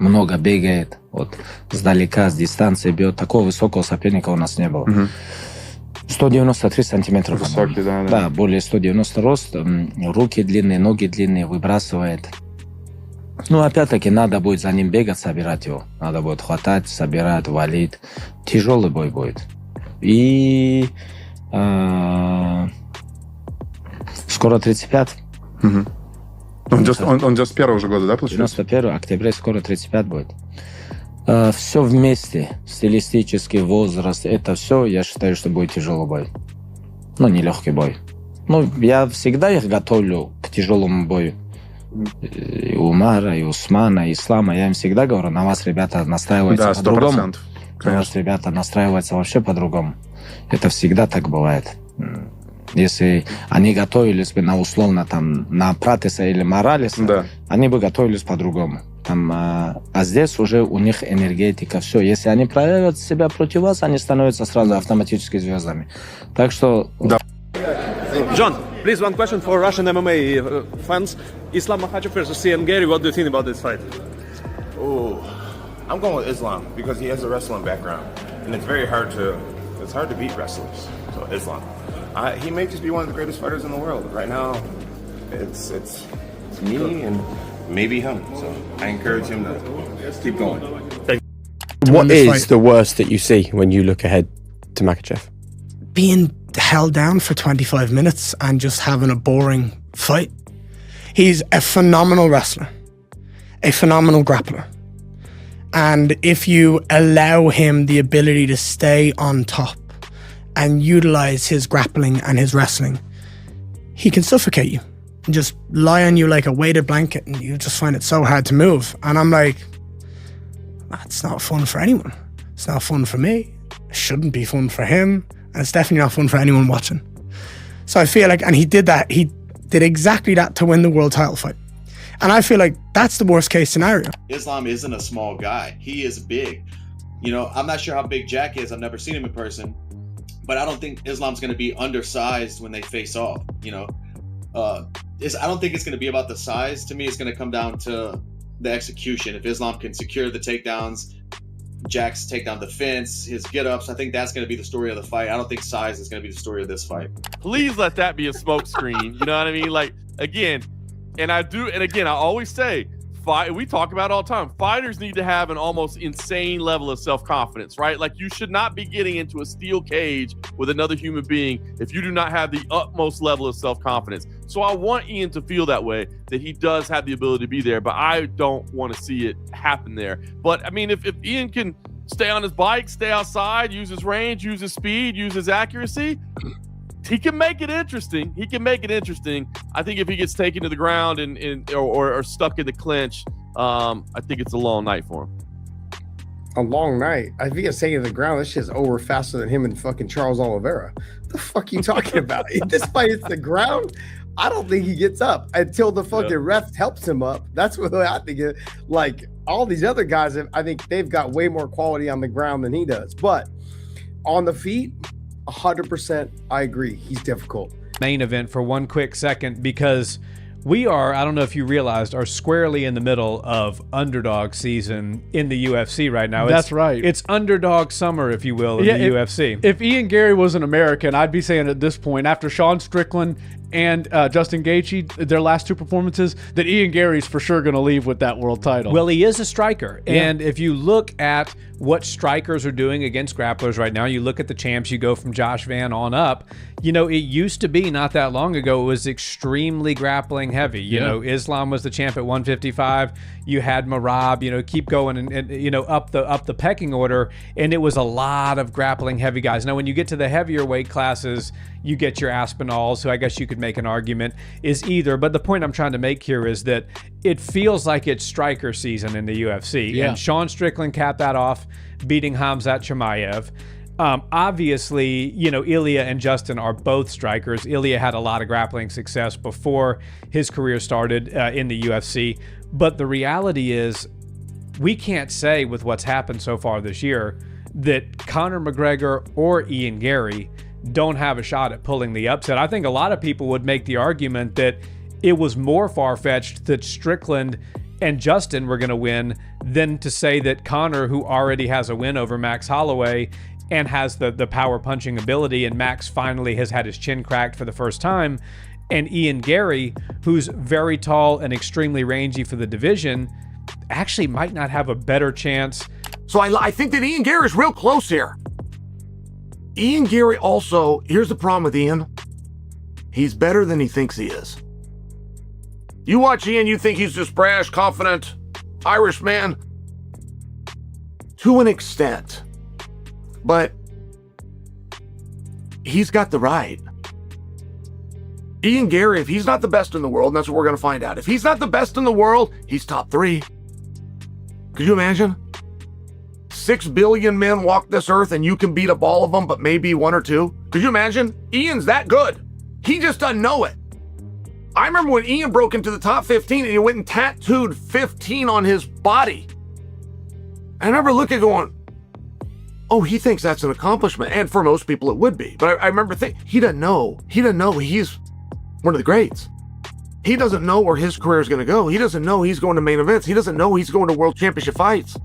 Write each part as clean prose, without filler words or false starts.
много бегает, вот сдалека, с дистанции бьет. Такого высокого соперника у нас не было. 193 сантиметра. Высокий, да. Да, более 190 рост, руки длинные, ноги длинные, выбрасывает. Ну, опять-таки, надо будет за ним бегать, собирать его. Надо будет хватать, собирать, валить. Тяжелый бой будет. И скоро 35. Он с первого же года, да, получается? 91 октября, скоро 35 будет. Все вместе, стилистический возраст, это все, я считаю, что будет тяжелый бой. Ну, не легкий бой. Ну, я всегда их готовлю к тяжелому бою. И Умара, и Усмана, и Ислама. Я им всегда говорю, на вас, ребята, настраиваются по-другому. На вас, ребята, настраиваются вообще по-другому. Это всегда так бывает. Если они готовились бы на условно там на Пратеса или Моралеса, они бы готовились по-другому. Там, а здесь уже у них энергетика, все. Если они проявят себя против вас, они становятся сразу автоматически звездами. Так что... Да. John, please, one question for Russian MMA fans. Islam Makhachev versus Garry. What do you think about this fight? Oh, I'm going with Islam because he has a wrestling background, and it's hard to beat wrestlers. So Islam, he may just be one of the greatest fighters in the world right now. It's me and maybe him. So I encourage him to keep going. What is the worst that you see when you look ahead to Makhachev? Being held down for 25 minutes and just having a boring fight. He's a phenomenal wrestler, a phenomenal grappler. And if you allow him the ability to stay on top and utilize his grappling and his wrestling, he can suffocate you and just lie on you like a weighted blanket, and you just find it so hard to move. And I'm like, that's not fun for anyone. It's not fun for me. It shouldn't be fun for him. And it's definitely not fun for anyone watching. So I feel like, and he did exactly that to win the world title fight. And I feel like that's the worst case scenario. Islam isn't a small guy. He is big. You know, I'm not sure how big Jack is. I've never seen him in person. But I don't think Islam's going to be undersized when they face off. You know, I don't think it's going to be about the size. To me, it's going to come down to the execution. If Islam can secure the takedowns, Jack's take down defense, his get-ups, I think that's going to be the story of the fight. I don't think size is going to be the story of this fight. Please let that be a smokescreen. You know what I mean? Like, again, I always say, we talk about it all the time. Fighters need to have an almost insane level of self-confidence, right? Like, you should not be getting into a steel cage with another human being if you do not have the utmost level of self-confidence. So I want Ian to feel that way, that he does have the ability to be there, but I don't want to see it happen there. But I mean, if Ian can stay on his bike, stay outside, use his range, use his speed, use his accuracy, he can make it interesting. I think if he gets taken to the ground or stuck in the clinch, I think it's a long night for him. A long night? I think it's taken to the ground. This shit's over faster than him and fucking Charles Oliveira. What the fuck are you talking about? If this fight hits the ground, I don't think he gets up until the fucking ref helps him up. That's what I think. Like, all these other guys, I think they've got way more quality on the ground than he does. But on the feet, 100%, I agree. He's difficult. Main event for one quick second, because we are, I don't know if you realized, are squarely in the middle of underdog season in the UFC right now. That's right. It's underdog summer, if you will, in the UFC. If Ian Garry was an American, I'd be saying at this point, after Sean Strickland and Justin Gaethje, their last two performances, that Ian Gary's for sure going to leave with that world title. Well, he is a striker. Yeah. And if you look at what strikers are doing against grapplers right now, you look at the champs, you go from Josh Van on up, you know, it used to be not that long ago, it was extremely grappling heavy. You know, Islam was the champ at 155. You had Merab, you know, keep going and you know, up the pecking order. And it was a lot of grappling heavy guys. Now, when you get to the heavier weight classes, you get your Aspinalls, who I guess you could make an argument is either. But the point I'm trying to make here is that it feels like it's striker season in the UFC. Yeah. And Sean Strickland capped that off, beating Khamzat Chimaev. Obviously, you know, Ilya and Justin are both strikers. Ilya had a lot of grappling success before his career started in the UFC. But the reality is, we can't say with what's happened so far this year that Conor McGregor or Ian Garry don't have a shot at pulling the upset. I think a lot of people would make the argument that it was more far-fetched that Strickland and Justin were going to win than to say that Conor, who already has a win over Max Holloway and has the power punching ability, and Max finally has had his chin cracked for the first time, and Ian Garry, who's very tall and extremely rangy for the division, actually might not have a better chance. So I think that Ian Garry's real close here. Ian Garry also, here's the problem with Ian. He's better than he thinks he is. You watch Ian, you think he's this brash, confident Irish man. To an extent. But he's got the right. Ian Garry, if he's not the best in the world, and that's what we're going to find out. If he's not the best in the world, he's top 3. Could you imagine? 6 billion men walk this earth and you can beat up all of them, but maybe 1 or 2. Could you imagine? Ian's that good. He just doesn't know it. I remember when Ian broke into the top 15 and he went and tattooed 15 on his body. I remember looking going, oh, he thinks that's an accomplishment. And for most people it would be. But I remember thinking, he doesn't know. He doesn't know he's one of the greats. He doesn't know where his career is going to go. He doesn't know he's going to main events. He doesn't know he's going to world championship fights.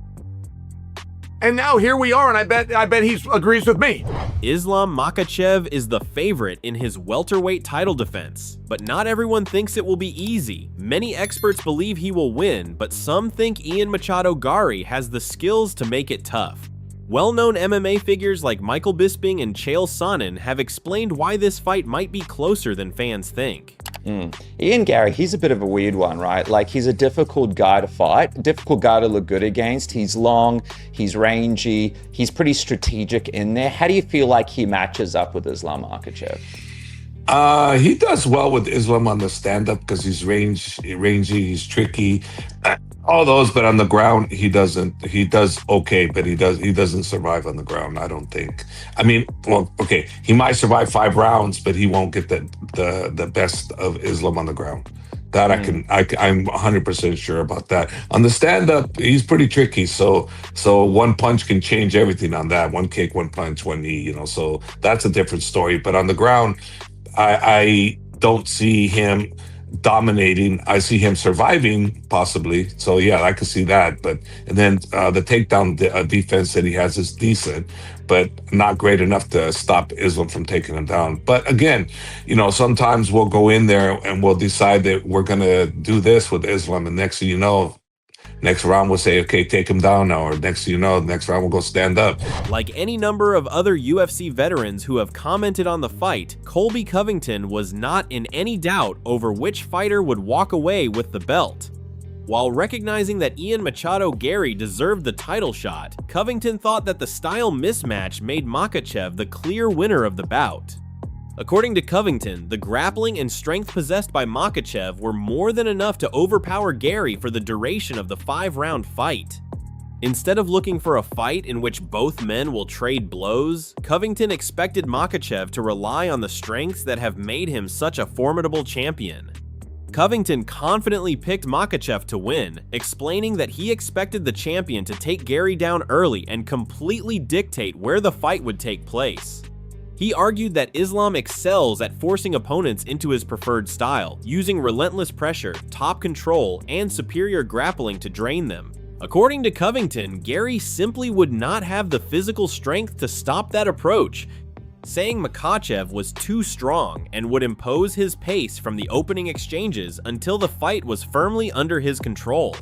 And now here we are, and I bet he agrees with me. Islam Makhachev is the favorite in his welterweight title defense, but not everyone thinks it will be easy. Many experts believe he will win, but some think Ian Machado Garry has the skills to make it tough. Well-known MMA figures like Michael Bisping and Chael Sonnen have explained why this fight might be closer than fans think. Ian Garry, he's a bit of a weird one, right? Like, he's a difficult guy to fight, difficult guy to look good against. He's long, he's rangy, he's pretty strategic in there. How do you feel like he matches up with Islam Makhachev? He does well with Islam on the stand-up because he's rangy, he's tricky, all those. But on the ground, he doesn't. He does okay, but he doesn't survive on the ground, I don't think. I mean, well, okay, he might survive 5 rounds, but he won't get the best of Islam on the ground. That I'm 100% sure about that. On the stand-up, he's pretty tricky. So one punch can change everything on that. One kick, one punch, one knee. You know, so that's a different story. But on the ground, I don't see him dominating. I see him surviving, possibly. So yeah, I could see that. But and then the takedown defense that he has is decent, but not great enough to stop Islam from taking him down. But again, you know, sometimes we'll go in there and we'll decide that we're gonna do this with Islam, and next thing you know, next round we'll say, okay, take him down now, or next thing you know, next round we'll go stand up. Like any number of other UFC veterans who have commented on the fight, Colby Covington was not in any doubt over which fighter would walk away with the belt. While recognizing that Ian Machado Garry deserved the title shot, Covington thought that the style mismatch made Makhachev the clear winner of the bout. According to Covington, the grappling and strength possessed by Makhachev were more than enough to overpower Garry for the duration of the 5-round fight. Instead of looking for a fight in which both men will trade blows, Covington expected Makhachev to rely on the strengths that have made him such a formidable champion. Covington confidently picked Makhachev to win, explaining that he expected the champion to take Garry down early and completely dictate where the fight would take place. He argued that Islam excels at forcing opponents into his preferred style, using relentless pressure, top control, and superior grappling to drain them. According to Covington, Garry simply would not have the physical strength to stop that approach, saying Makhachev was too strong and would impose his pace from the opening exchanges until the fight was firmly under his control.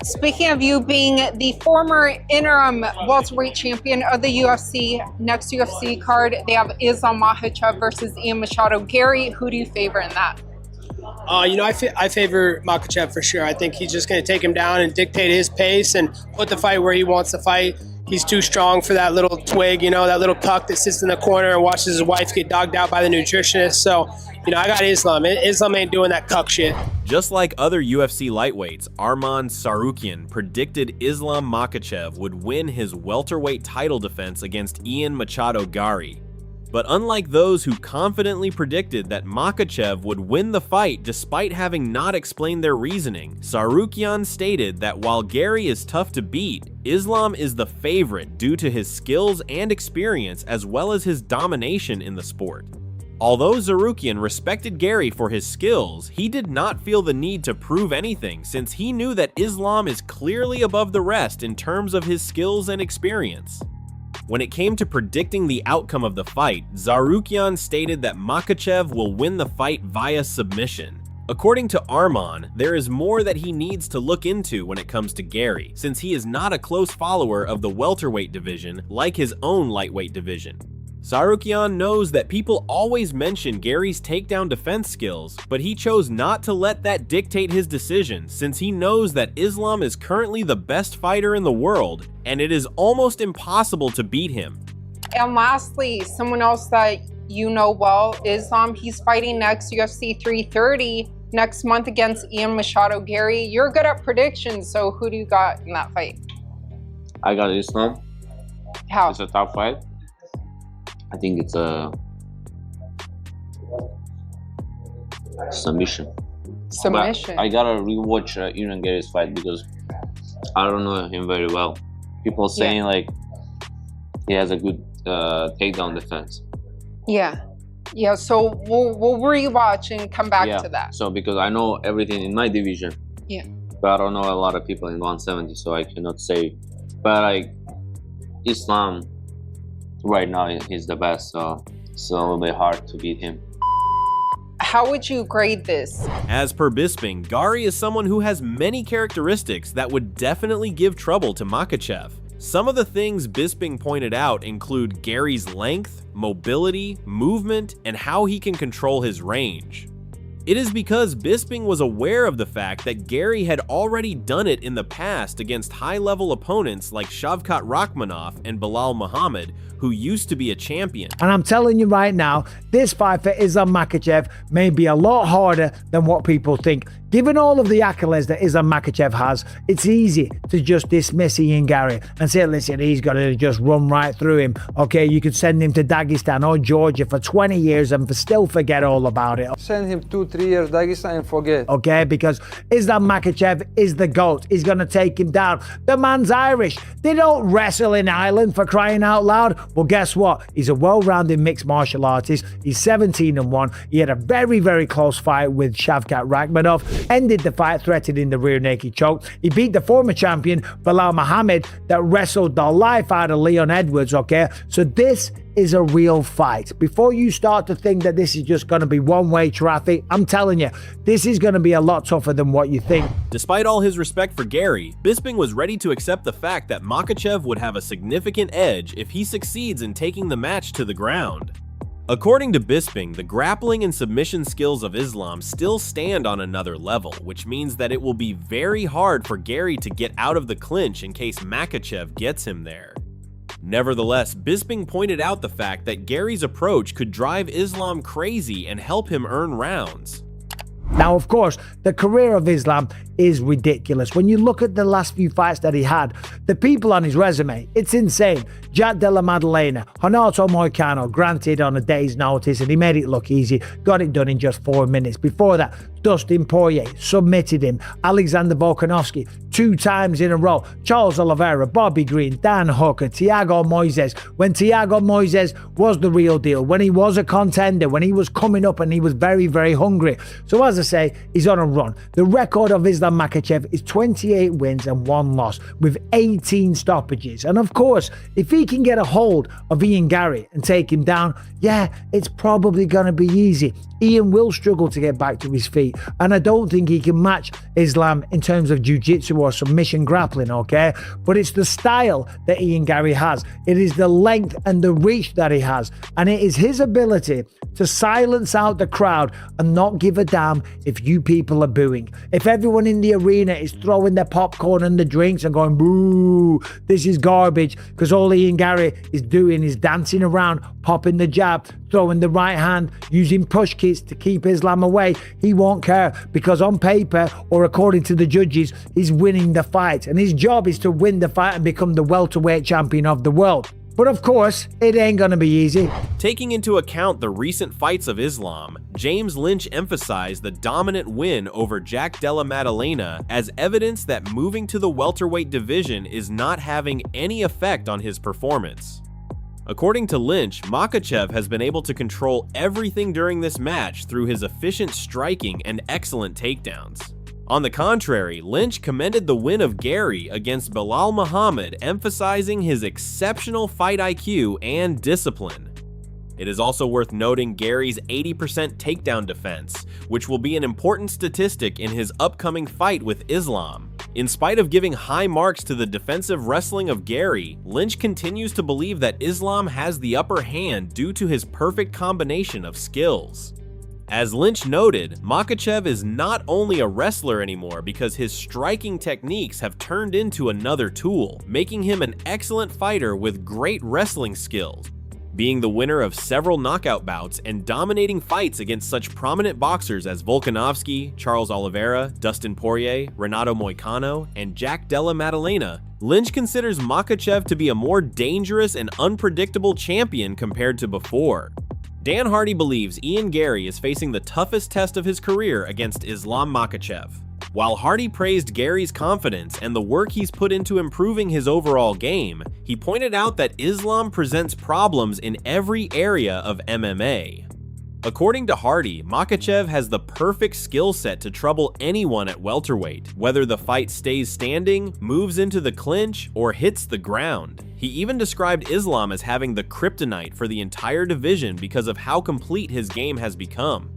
Speaking of you being the former interim welterweight champion of the UFC, next UFC card, they have Islam Makhachev versus Ian Machado Garry. Who do you favor in that? I favor Makhachev for sure. I think he's just going to take him down and dictate his pace and put the fight where he wants to fight. He's too strong for that little twig, that little cuck that sits in the corner and watches his wife get dogged out by the nutritionist. So, I got Islam. Islam ain't doing that cuck shit. Just like other UFC lightweights, Arman Tsarukyan predicted Islam Makhachev would win his welterweight title defense against Ian Machado Garry. But unlike those who confidently predicted that Makhachev would win the fight despite having not explained their reasoning, Tsarukyan stated that while Garry is tough to beat, Islam is the favorite due to his skills and experience as well as his domination in the sport. Although Tsarukyan respected Garry for his skills, he did not feel the need to prove anything since he knew that Islam is clearly above the rest in terms of his skills and experience. When it came to predicting the outcome of the fight, Tsarukyan stated that Makhachev will win the fight via submission. According to Arman, there is more that he needs to look into when it comes to Garry, since he is not a close follower of the welterweight division like his own lightweight division. Tsarukyan knows that people always mention Garry's takedown defense skills, but he chose not to let that dictate his decision since he knows that Islam is currently the best fighter in the world, and it is almost impossible to beat him. And lastly, someone else that you know well, Islam, he's fighting next UFC 330 next month against Ian Machado. Garry, you're good at predictions, so who do you got in that fight? I got Islam. How? It's a tough fight. I think it's a submission. Submission. But I gotta rewatch Ian Garry's fight because I don't know him very well. People saying like he has a good takedown defense. Yeah. Yeah, so we'll rewatch and come back to that. So because I know everything in my division. Yeah. But I don't know a lot of people in 170, so I cannot say. But like Islam right now he's the best, so it's a little bit hard to beat him. How would you grade this? As per Bisping, Garry is someone who has many characteristics that would definitely give trouble to Makhachev. Some of the things Bisping pointed out include Garry's length, mobility, movement, and how he can control his range. It is because Bisping was aware of the fact that Garry had already done it in the past against high-level opponents like Shavkat Rakhmonov and Belal Muhammad, who used to be a champion. And I'm telling you right now, this fight for Islam Makhachev may be a lot harder than what people think. Given all of the accolades that Islam Makhachev has, it's easy to just dismiss Ian Garry and say, listen, he's got to just run right through him. Okay, you could send him to Dagestan or Georgia for 20 years and still forget all about it. Send him 2-3 years Dagestan and forget. Okay, because Islam Makhachev is the GOAT. He's going to take him down. The man's Irish. They don't wrestle in Ireland, for crying out loud. Well, guess what? He's a well-rounded mixed martial artist. He's 17-1. He had a very, very close fight with Shavkat Rakhmonov. Ended the fight threatening the rear naked choke. He beat the former champion, Belal Muhammad, that wrestled the life out of Leon Edwards, okay? So this is a real fight. Before you start to think that this is just going to be one-way traffic, I'm telling you, this is going to be a lot tougher than what you think. Despite all his respect for Garry, Bisping was ready to accept the fact that Makhachev would have a significant edge if he succeeds in taking the match to the ground. According to Bisping, the grappling and submission skills of Islam still stand on another level, which means that it will be very hard for Garry to get out of the clinch in case Makhachev gets him there. Nevertheless, Bisping pointed out the fact that Garry's approach could drive Islam crazy and help him earn rounds. Now, of course, the career of Islam is ridiculous. When you look at the last few fights that he had, the people on his resume, it's insane. Jack Della Maddalena, Renato Moicano, granted on a day's notice, and he made it look easy, got it done in just 4 minutes. Before that, Dustin Poirier submitted him. Alexander Volkanovski 2 times in a row. Charles Oliveira, Bobby Green, Dan Hooker, Thiago Moises. When Thiago Moises was the real deal, when he was a contender, when he was coming up and he was very, very hungry. So as I say, he's on a run. The record of Islam Makhachev is 28 wins and 1 loss with 18 stoppages. And of course, if he can get a hold of Ian Garry and take him down, yeah, it's probably going to be easy. Ian will struggle to get back to his feet, and I don't think he can match Islam in terms of jiu-jitsu or submission grappling, okay? But it's the style that Ian Garry has. It is the length and the reach that he has, and it is his ability to silence out the crowd and not give a damn if you people are booing. If everyone in the arena is throwing their popcorn and the drinks and going, boo, this is garbage, because all Ian Garry is doing is dancing around, popping the jab, throwing the right hand, using push kicks to keep Islam away, he won't care, because on paper or according to the judges, he's winning the fight, and his job is to win the fight and become the welterweight champion of the world. But of course, it ain't gonna be easy. Taking into account the recent fights of Islam, James Lynch emphasized the dominant win over Jack Della Maddalena as evidence that moving to the welterweight division is not having any effect on his performance. According to Lynch, Makhachev has been able to control everything during this match through his efficient striking and excellent takedowns. On the contrary, Lynch commended the win of Garry against Belal Muhammad, emphasizing his exceptional fight IQ and discipline. It is also worth noting Garry's 80% takedown defense, which will be an important statistic in his upcoming fight with Islam. In spite of giving high marks to the defensive wrestling of Garry, Lynch continues to believe that Islam has the upper hand due to his perfect combination of skills. As Lynch noted, Makhachev is not only a wrestler anymore because his striking techniques have turned into another tool, making him an excellent fighter with great wrestling skills. Being the winner of several knockout bouts and dominating fights against such prominent boxers as Volkanovski, Charles Oliveira, Dustin Poirier, Renato Moicano, and Jack Della Maddalena, Lynch considers Makhachev to be a more dangerous and unpredictable champion compared to before. Dan Hardy believes Ian Garry is facing the toughest test of his career against Islam Makhachev. While Hardy praised Garry's confidence and the work he's put into improving his overall game, he pointed out that Islam presents problems in every area of MMA. According to Hardy, Makhachev has the perfect skill set to trouble anyone at welterweight, whether the fight stays standing, moves into the clinch, or hits the ground. He even described Islam as having the kryptonite for the entire division because of how complete his game has become.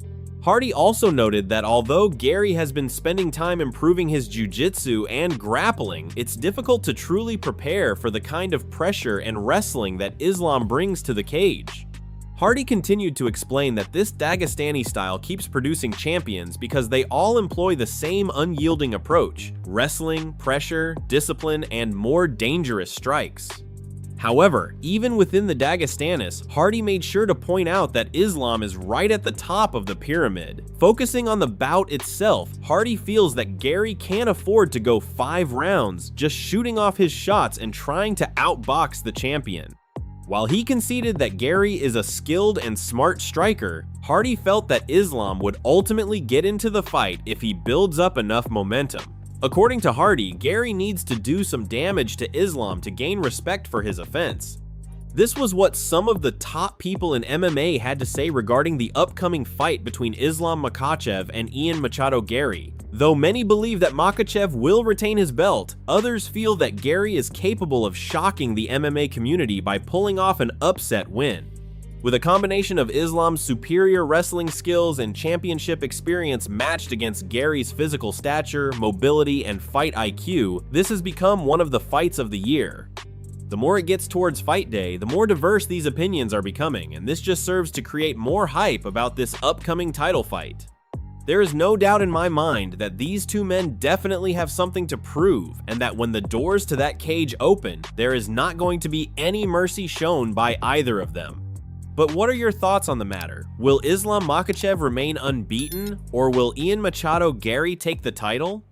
Hardy also noted that although Garry has been spending time improving his jiu-jitsu and grappling, it's difficult to truly prepare for the kind of pressure and wrestling that Islam brings to the cage. Hardy continued to explain that this Dagestani style keeps producing champions because they all employ the same unyielding approach: wrestling, pressure, discipline, and more dangerous strikes. However, even within the Dagestanis, Hardy made sure to point out that Islam is right at the top of the pyramid. Focusing on the bout itself, Hardy feels that Garry can't afford to go 5 rounds just shooting off his shots and trying to outbox the champion. While he conceded that Garry is a skilled and smart striker, Hardy felt that Islam would ultimately get into the fight if he builds up enough momentum. According to Hardy, Garry needs to do some damage to Islam to gain respect for his offense. This was what some of the top people in MMA had to say regarding the upcoming fight between Islam Makhachev and Ian Machado Garry. Though many believe that Makhachev will retain his belt, others feel that Garry is capable of shocking the MMA community by pulling off an upset win. With a combination of Islam's superior wrestling skills and championship experience matched against Garry's physical stature, mobility, and fight IQ, this has become one of the fights of the year. The more it gets towards fight day, the more diverse these opinions are becoming, and this just serves to create more hype about this upcoming title fight. There is no doubt in my mind that these two men definitely have something to prove, and that when the doors to that cage open, there is not going to be any mercy shown by either of them. But what are your thoughts on the matter? Will Islam Makhachev remain unbeaten, or will Ian Machado Garry take the title?